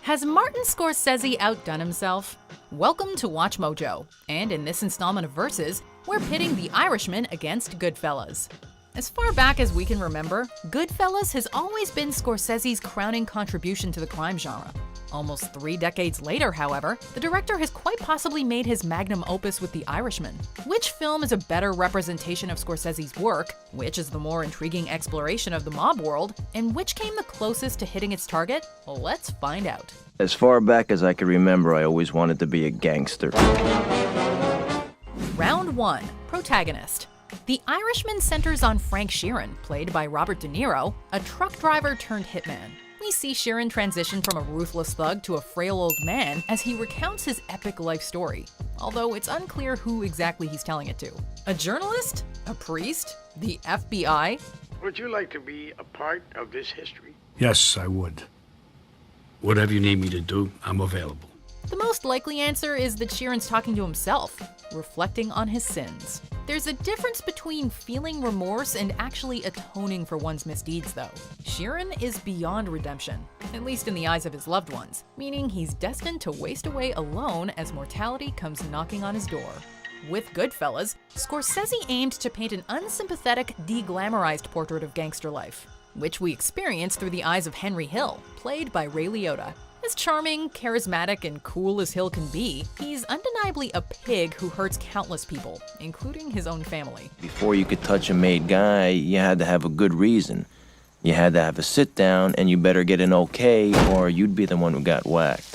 Has Martin Scorsese outdone himself? Welcome to WatchMojo, and in this installment of Versus, we're pitting The Irishman against Goodfellas. As far back as we can remember, Goodfellas has always been Scorsese's crowning contribution to the crime genre. Almost 3 decades later, however, the director has quite possibly made his magnum opus with The Irishman. Which film is a better representation of Scorsese's work, which is the more intriguing exploration of the mob world, and which came the closest to hitting its target? Well, let's find out. As far back as I can remember, I always wanted to be a gangster. Round 1. Protagonist. The Irishman centers on Frank Sheeran, played by Robert De Niro, a truck driver turned hitman. We see Sheeran transition from a ruthless thug to a frail old man as he recounts his epic life story, although it's unclear who exactly he's telling it to. A journalist? A priest? The FBI? Would you like to be a part of this history? Yes, I would. Whatever you need me to do, I'm available. The most likely answer is that Sheeran's talking to himself, reflecting on his sins. There's a difference between feeling remorse and actually atoning for one's misdeeds, though. Sheeran is beyond redemption, at least in the eyes of his loved ones, meaning he's destined to waste away alone as mortality comes knocking on his door. With Goodfellas, Scorsese aimed to paint an unsympathetic, deglamorized portrait of gangster life, which we experience through the eyes of Henry Hill, played by Ray Liotta. As charming, charismatic, and cool as Hill can be, he's undeniably a pig who hurts countless people, including his own family. Before you could touch a made guy, you had to have a good reason. You had to have a sit down, and you better get an okay, or you'd be the one who got whacked.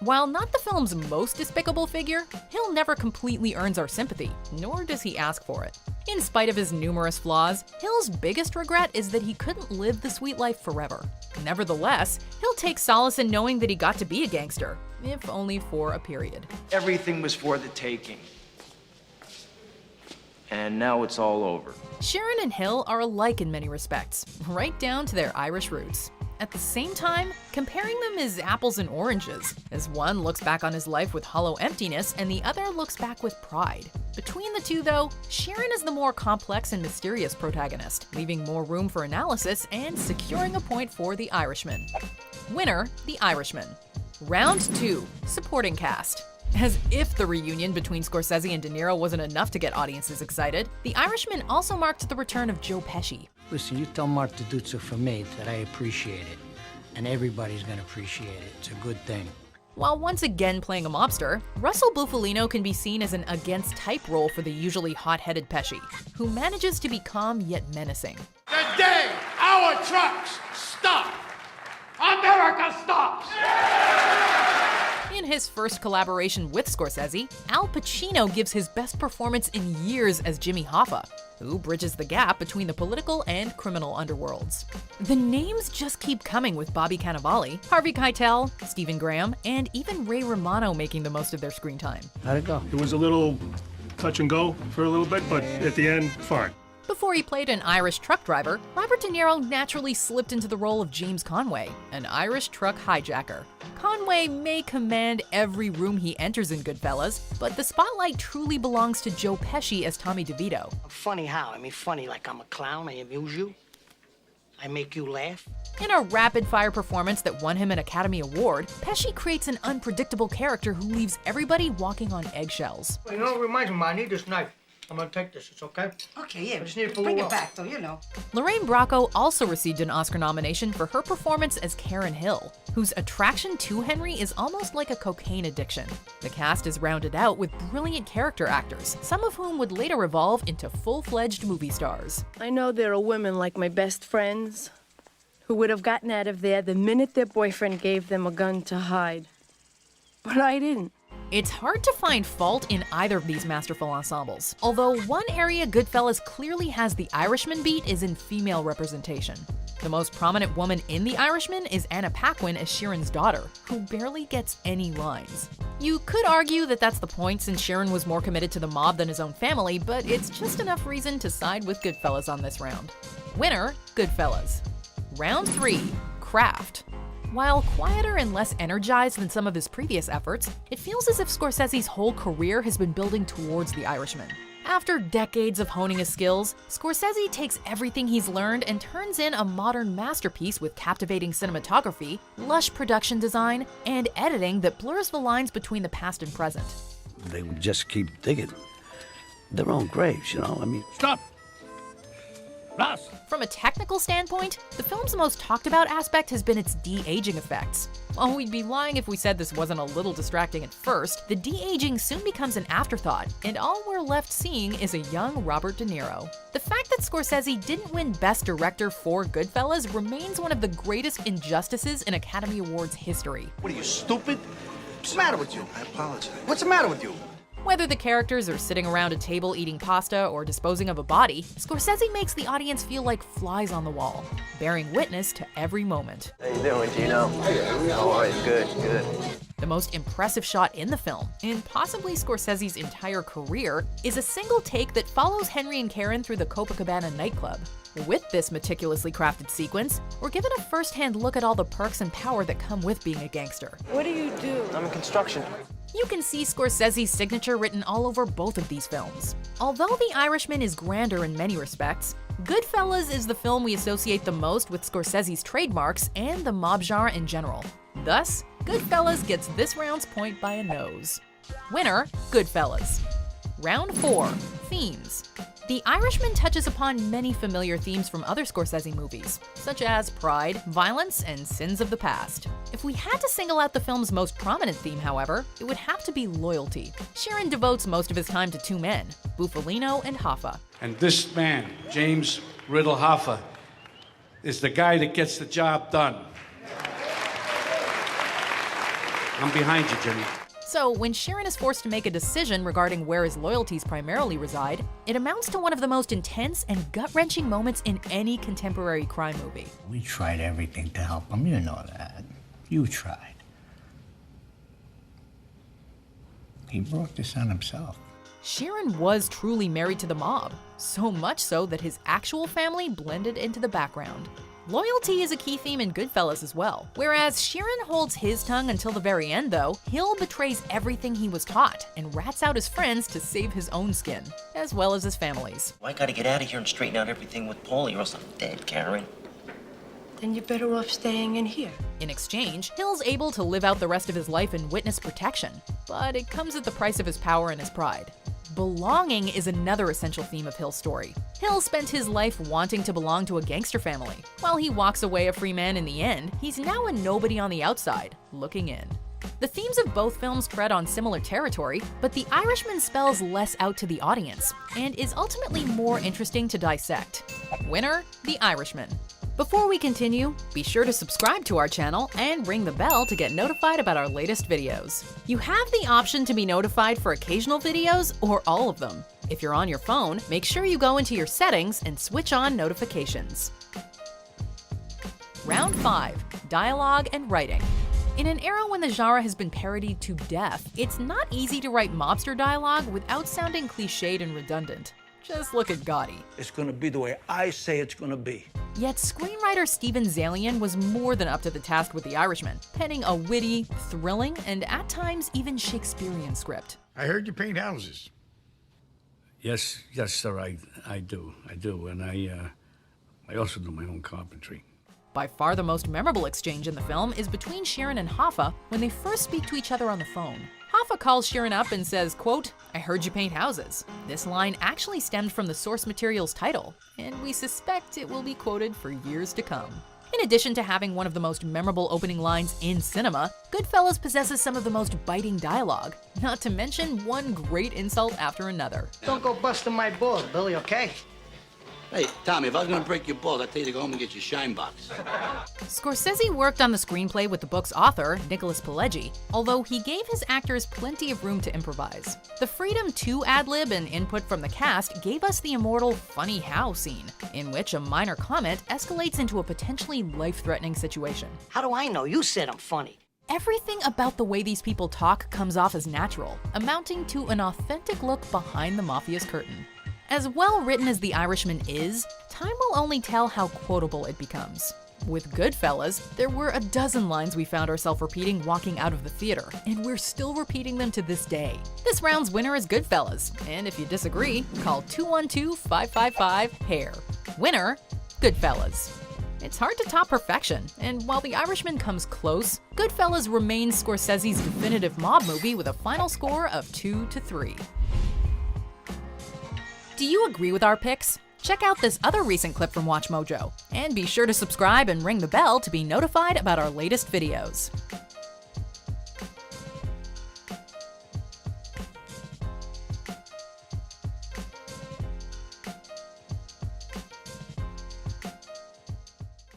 While not the film's most despicable figure, Hill never completely earns our sympathy, nor does he ask for it. In spite of his numerous flaws, Hill's biggest regret is that he couldn't live the sweet life forever. Nevertheless, Hill takes solace in knowing that he got to be a gangster, if only for a period. Everything was for the taking. And now it's all over. Sheeran and Hill are alike in many respects, right down to their Irish roots. At the same time, comparing them is apples and oranges, as one looks back on his life with hollow emptiness and the other looks back with pride. Between the two, though, Sheeran is the more complex and mysterious protagonist, leaving more room for analysis and securing a point for The Irishman. Winner, The Irishman. Round 2. Supporting cast. As if the reunion between Scorsese and De Niro wasn't enough to get audiences excited, The Irishman also marked the return of Joe Pesci. Listen, you tell Mark Duduzzo from me that I appreciate it. And everybody's gonna appreciate it. It's a good thing. While once again playing a mobster, Russell Bufalino can be seen as an against-type role for the usually hot-headed Pesci, who manages to be calm yet menacing. The day our trucks stop, America stops! In his first collaboration with Scorsese, Al Pacino gives his best performance in years as Jimmy Hoffa, who bridges the gap between the political and criminal underworlds. The names just keep coming with Bobby Cannavale, Harvey Keitel, Stephen Graham, and even Ray Romano making the most of their screen time. How'd it go? It was a little touch and go for a little bit, but at the end, fine. Before he played an Irish truck driver, Robert De Niro naturally slipped into the role of James Conway, an Irish truck hijacker. Conway may command every room he enters in Goodfellas, but the spotlight truly belongs to Joe Pesci as Tommy DeVito. Funny how? I mean, funny like I'm a clown, I amuse you, I make you laugh. In a rapid-fire performance that won him an Academy Award, Pesci creates an unpredictable character who leaves everybody walking on eggshells. You know, it reminds me, I need this knife. I'm gonna take this, it's okay? Okay, yeah, I just need it for a bring little it while. back, though, you know. Lorraine Bracco also received an Oscar nomination for her performance as Karen Hill, whose attraction to Henry is almost like a cocaine addiction. The cast is rounded out with brilliant character actors, some of whom would later evolve into full-fledged movie stars. I know there are women like my best friends who would have gotten out of there the minute their boyfriend gave them a gun to hide. But I didn't. It's hard to find fault in either of these masterful ensembles, although one area Goodfellas clearly has the Irishman beat is in female representation. The most prominent woman in The Irishman is Anna Paquin as Sheeran's daughter, who barely gets any lines. You could argue that that's the point since Sheeran was more committed to the mob than his own family, but it's just enough reason to side with Goodfellas on this round. Winner, Goodfellas. Round 3, Craft. While quieter and less energized than some of his previous efforts, it feels as if Scorsese's whole career has been building towards The Irishman. After decades of honing his skills, Scorsese takes everything he's learned and turns in a modern masterpiece with captivating cinematography, lush production design, and editing that blurs the lines between the past and present. They would just keep digging their own graves, you know? I mean, Stop! Ross! From a technical standpoint, the film's most talked about aspect has been its de-aging effects. While we'd be lying if we said this wasn't a little distracting at first, the de-aging soon becomes an afterthought, and all we're left seeing is a young Robert De Niro. The fact that Scorsese didn't win Best Director for Goodfellas remains one of the greatest injustices in Academy Awards history. What are you, stupid? What's the matter with you? I apologize. What's the matter with you? Whether the characters are sitting around a table eating pasta or disposing of a body, Scorsese makes the audience feel like flies on the wall, bearing witness to every moment. How you doing, Gino? How are you? Good, good. The most impressive shot in the film, and possibly Scorsese's entire career, is a single take that follows Henry and Karen through the Copacabana nightclub. With this meticulously crafted sequence, we're given a first-hand look at all the perks and power that come with being a gangster. What do you do? I'm in construction. You can see Scorsese's signature written all over both of these films. Although The Irishman is grander in many respects, Goodfellas is the film we associate the most with Scorsese's trademarks and the mob genre in general. Thus, Goodfellas gets this round's point by a nose. Winner, Goodfellas. Round 4, Themes. The Irishman touches upon many familiar themes from other Scorsese movies, such as pride, violence, and sins of the past. If we had to single out the film's most prominent theme, however, it would have to be loyalty. Sheeran devotes most of his time to two men, Bufalino and Hoffa. And this man, James Riddle Hoffa, is the guy that gets the job done. I'm behind you, Jimmy. So, when Sheeran is forced to make a decision regarding where his loyalties primarily reside, it amounts to one of the most intense and gut-wrenching moments in any contemporary crime movie. We tried everything to help him, you know that. You tried. He brought this on himself. Sheeran was truly married to the mob, so much so that his actual family blended into the background. Loyalty is a key theme in Goodfellas as well. Whereas Sheeran holds his tongue until the very end though, Hill betrays everything he was taught and rats out his friends to save his own skin, as well as his family's. Well, I gotta get out of here and straighten out everything with Paulie or else I'm dead, Karen. Then you're better off staying in here. In exchange, Hill's able to live out the rest of his life in witness protection, but it comes at the price of his power and his pride. Belonging is another essential theme of Hill's story. Hill spent his life wanting to belong to a gangster family. While he walks away a free man in the end, he's now a nobody on the outside, looking in. The themes of both films tread on similar territory, but The Irishman spells less out to the audience, and is ultimately more interesting to dissect. Winner, The Irishman. Before we continue, be sure to subscribe to our channel and ring the bell to get notified about our latest videos. You have the option to be notified for occasional videos or all of them. If you're on your phone, make sure you go into your settings and switch on notifications. Round 5, Dialogue and Writing. In an era when the genre has been parodied to death, it's not easy to write mobster dialogue without sounding cliched and redundant. Just look at Gotti. it's gonna be the way I say it's gonna be. Yet screenwriter Steven Zaillian was more than up to the task with The Irishman, penning a witty, thrilling, and at times even Shakespearean script. I heard you paint houses. Yes, sir, I do, and I also do my own carpentry. By far the most memorable exchange in the film is between Sheeran and Hoffa when they first speak to each other on the phone. Hoffa calls Sheeran up and says, quote, "I heard you paint houses." This line actually stemmed from the source material's title, and we suspect it will be quoted for years to come. In addition to having one of the most memorable opening lines in cinema, Goodfellas possesses some of the most biting dialogue, not to mention one great insult after another. Don't go busting my balls, Billy, okay? Hey, Tommy, if I was gonna break your balls, I'd tell you to go home and get your shine box. Scorsese worked on the screenplay with the book's author, Nicholas Pileggi, although he gave his actors plenty of room to improvise. The freedom to ad-lib and input from the cast gave us the immortal funny how scene, in which a minor comment escalates into a potentially life-threatening situation. How do I know? You said I'm funny. Everything about the way these people talk comes off as natural, amounting to an authentic look behind the mafia's curtain. As well written as The Irishman is, time will only tell how quotable it becomes. With Goodfellas, there were a dozen lines we found ourselves repeating walking out of the theater, and we're still repeating them to this day. This round's winner is Goodfellas, and if you disagree, call 212-555-HAIR. Winner, Goodfellas. It's hard to top perfection, and while The Irishman comes close, Goodfellas remains Scorsese's definitive mob movie with a final score of 2-3. Do you agree with our picks? Check out this other recent clip from WatchMojo, and be sure to subscribe and ring the bell to be notified about our latest videos.